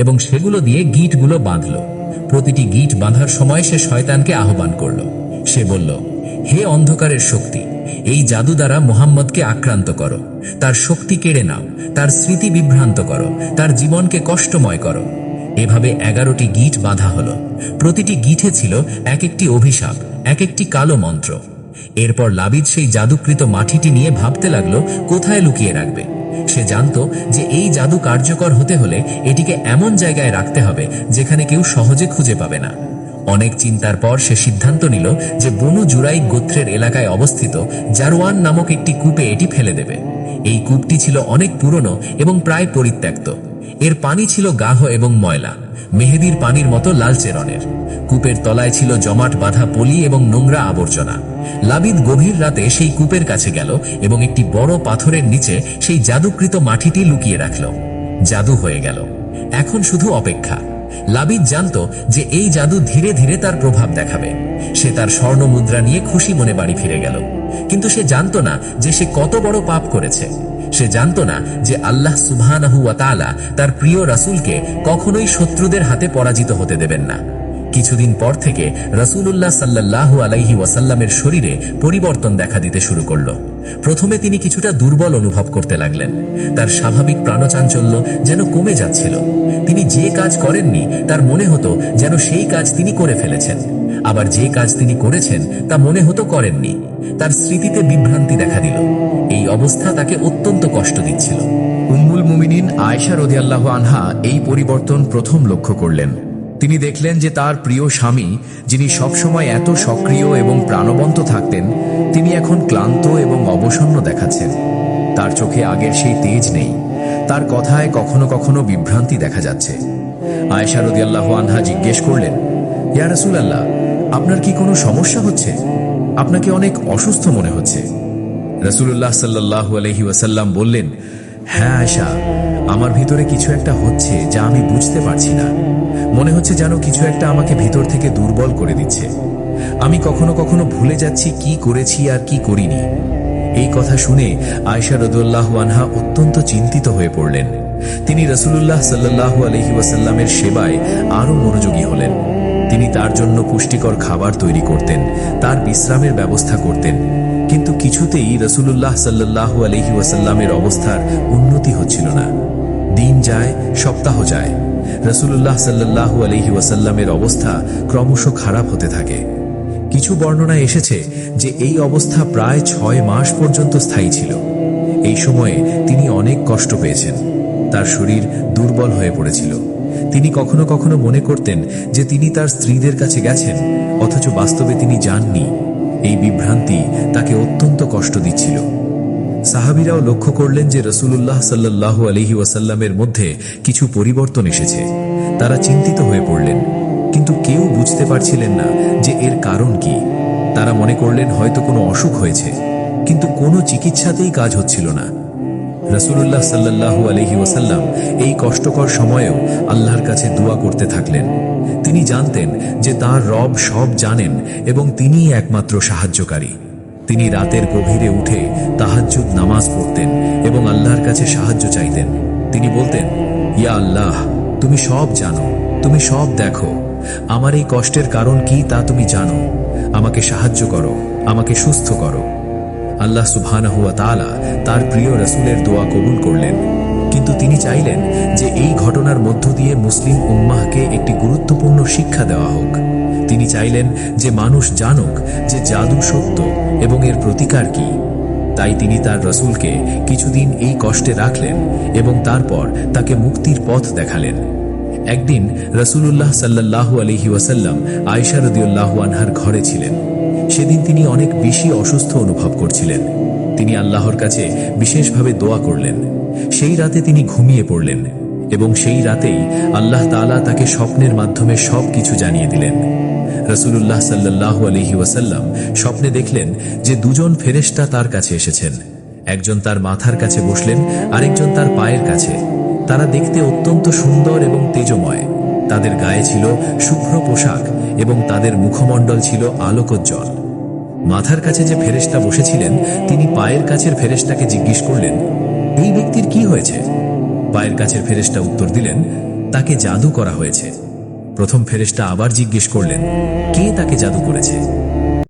এবং সেগুলো দিয়ে গিঁটগুলো বাঁধল। প্রতিটি গিঁট বাঁধার সময় সে শয়তানকে আহ্বান করল। সে বলল, হে অন্ধকারের শক্তি, এই জাদু দ্বারা মুহাম্মদকে আক্রান্ত করো, তার শক্তি কেড়ে নাও, তার স্মৃতি বিভ্রান্ত করো, তার জীবনকে কষ্টময় করো। এভাবে 11টি গিঁট বাঁধা হলো। প্রতিটি গিঁঠে ছিল এক একটি অভিশাপ, এক একটি কালো মন্ত্র। এরপর লাবিদ সেই জাদুকৃত মাটিটি নিয়ে ভাবতে লাগলো কোথায় লুকিয়ে রাখবে। সে জানত যে এই জাদু কার্যকর হতে হলে এটিকে এমন জায়গায় রাখতে হবে যেখানে কেউ সহজে খুঁজে পাবে না। অনেক চিন্তার পর সে সিদ্ধান্ত নিল যে বনু জুরাইক গোত্রের এলাকায় অবস্থিত জারওয়ান নামক একটি কূপে এটি ফেলে দেবে। এই কূপটি ছিল অনেক পুরনো এবং প্রায় পরিত্যক্ত। এর পানি ছিল গাঢ় এবং ময়লা, মেহেদির পানির মতো লালচে রঙের। কূপের তলায় ছিল জমাট বাঁধা পলি এবং নোংরা আবর্জনা। লাবিদ গভীর রাতে সেই কূপের কাছে গেল এবং একটি বড় পাথরের নিচে সেই জাদুকৃত মাটিটি লুকিয়ে রাখল। জাদু হয়ে গেল। এখন শুধু অপেক্ষা। লাবিদ জানত যে এই জাদু ধীরে ধীরে তার প্রভাব দেখাবে। সে তার স্বর্ণ মুদ্রা নিয়ে খুশি মনে বাড়ি ফিরে গেল। কিন্তু সে জানত না যে সে কত বড় পাপ করেছে। সে জানত না যে আল্লাহ সুবহানাহু ওয়া তাআলা তার প্রিয় রাসূলকে কখনোই শত্রুদের হাতে পরাজিত হতে দেবেন না। কিছুদিন পর থেকে রাসূলুল্লাহ সাল্লাল্লাহু আলাইহি ওয়াসাল্লামের শরীরে পরিবর্তন দেখা দিতে শুরু করল। প্রথমে তিনি কিছুটা দুর্বল অনুভব করতে লাগলেন। তার স্বাভাবিক প্রাণচাঞ্চল্য যেন কমে যাচ্ছিল। তিনি যে কাজ করেননি তার মনে হতো যেন সেই কাজ তিনি করে ফেলেছেন। আবার যে কাজ তিনি করেছেন তা মনে হতো করেননি। তার স্মৃতিতে বিভ্রান্তি দেখা দিল। এই অবস্থা তাকে অত্যন্ত কষ্ট দিচ্ছিল। উম্মুল মুমিনিন আয়েশা রাদিয়াল্লাহু আনহা এই পরিবর্তন প্রথম লক্ষ্য করলেন। তিনি দেখলেন যে তার প্রিয় স্বামী, যিনি সবসময় এত সক্রিয় এবং প্রাণবন্ত থাকতেন, তিনি এখন ক্লান্ত এবং অবসন্ন দেখাচ্ছেন। তার চোখে আগের সেই তেজ নেই। তার কথায় কখনো কখনো বিভ্রান্তি দেখা যাচ্ছে। আয়েশা রাদিয়াল্লাহু আনহা জিজ্ঞেস করলেন, ইয়া রাসূলুল্লাহ, আপনার কি কোনো সমস্যা হচ্ছে? আপনাকে অনেক অসুস্থ মনে হচ্ছে। রাসূলুল্লাহ সাল্লাল্লাহু আলাইহি ওয়াসাল্লাম বললেন, হ্যাঁ আয়েশা, আমার ভিতরে কিছু একটা হচ্ছে যা আমি বুঝতে পারছি না। মনে হচ্ছে যেন কিছু একটা আমাকে ভিতর থেকে দুর্বল করে দিচ্ছে। আমি কখনো কখনো ভুলে যাচ্ছি কি করেছি আর কি করিনি। এই কথা শুনে আয়েশা রাদিয়াল্লাহু আনহা অত্যন্ত চিন্তিত হয়ে পড়লেন। তিনি রাসূলুল্লাহ সাল্লাল্লাহু আলাইহি ওয়াসাল্লামের সেবায় আরো মনোযোগী হলেন। তিনি তার জন্য পুষ্টিকর খাবার তৈরি করতেন, তার বিশ্রামের ব্যবস্থা করতেন। কিন্তু কিছুতেই রাসূলুল্লাহ সাল্লাল্লাহু আলাইহি ওয়াসাল্লামের অবস্থার উন্নতি হচ্ছিল না। দিন যায়, সপ্তাহ যায়, রাসূলুল্লাহ সাল্লাল্লাহু আলাইহি ওয়াসাল্লামের অবস্থা ক্রমশ খারাপ হতে থাকে। কিছু বর্ণনায় এসেছে যে এই অবস্থা প্রায় 6 মাস পর্যন্ত স্থায়ী ছিল। এই সময়ে তিনি অনেক কষ্ট পেয়েছেন। তার শরীর দুর্বল হয়ে পড়েছিল। তিনি কখনো কখনো মনে করতেন যে তিনি তার স্ত্রীদের কাছে গেছেন, অথচ বাস্তবে তিনি যাননি। এই বিভ্রান্তি তাকে অত্যন্ত কষ্ট দিচ্ছিল। সাহাবীরাও লক্ষ্য করলেন যে রাসূলুল্লাহ সাল্লাল্লাহু আলাইহি ওয়াসাল্লামের মধ্যে কিছু পরিবর্তন এসেছে। তারা চিন্তিত হয়ে পড়লেন, কিন্তু কেউ বুঝতে পারছিলেন না যে এর কারণ কি। তারা মনে করলেন হয়তো কোনো অসুখ হয়েছে, কিন্তু কোনো চিকিৎসাতেই কাজ হচ্ছিল না। রাসূলুল্লাহ সাল্লাল্লাহু আলাইহি ওয়াসাল্লাম এই কষ্টকর সময়েও আল্লাহর কাছে দোয়া করতে থাকলেন। তিনি জানতেন যে তার রব সব জানেন এবং তিনিই একমাত্র সাহায্যকারী। তিনি রাতের গভীরে উঠে তাহাজ্জুদ নামাজ পড়তেন এবং আল্লাহর কাছে সাহায্য চাইতেন। তিনি বলতেন, ইয়া আল্লাহ, তুমি সব জানো, তুমি সব দেখো। আমার এই কষ্টের কারণ কি তা তুমি জানো। আমাকে সাহায্য করো, আমাকে সুস্থ করো। আল্লাহ সুবহানাহু ওয়া তাআলা তার প্রিয় রাসূলের দোয়া কবুল করলেন। কিন্তু তিনি চাইলেন যে এই ঘটনার মধ্য দিয়ে মুসলিম উম্মাহকে একটি গুরুত্বপূর্ণ শিক্ষা দেওয়া হোক। তিনি চাইলেন যে মানুষ জানুক যে জাদু সত্য এবং এর প্রতিকার কি। তাই তিনি তার রাসূলকে কিছুদিন এই কষ্টে রাখলেন এবং তারপর তাকে মুক্তির পথ দেখালেন। একদিন রাসূলুল্লাহ সাল্লাল্লাহু আলাইহি ওয়াসাল্লাম আয়েশা রাদিয়াল্লাহু আনহার ঘরে ছিলেন। সেদিন তিনি অনেক বেশি অসুস্থ অনুভব করছিলেন। তিনি আল্লাহর কাছে বিশেষভাবে দোয়া করলেন। সেই রাতে তিনি ঘুমিয়ে পড়লেন এবং সেই রাতেই আল্লাহ তাআলা তাকে স্বপ্নের মাধ্যমে সবকিছু জানিয়ে দিলেন। রাসূলুল্লাহ সাল্লাল্লাহু আলাইহি ওয়াসাল্লাম স্বপ্নে দেখলেন যে দুজন ফেরেশতা তার কাছে এসেছেন। একজন তার মাথার কাছে বসলেন, আরেকজন তার পায়ের কাছে। তারা দেখতে অত্যন্ত সুন্দর এবং তেজময়। তাদের গায়ে ছিল শুভ্র পোশাক এবং তাদের মুখমণ্ডল ছিল আলোকোজ্জ্বল। মাথার কাছে যে ফেরেশতা বসেছিলেন তিনি পায়ের কাছের ফেরেশতাকে জিজ্ঞেস করলেন, এই ব্যক্তির কি হয়েছে? পায়ের কাছের ফেরেশতা উত্তর দিলেন, তাকে জাদু করা হয়েছে। প্রথম ফেরেশতা আবার জিজ্ঞেস করলেন, কে তাকে জাদু করেছে?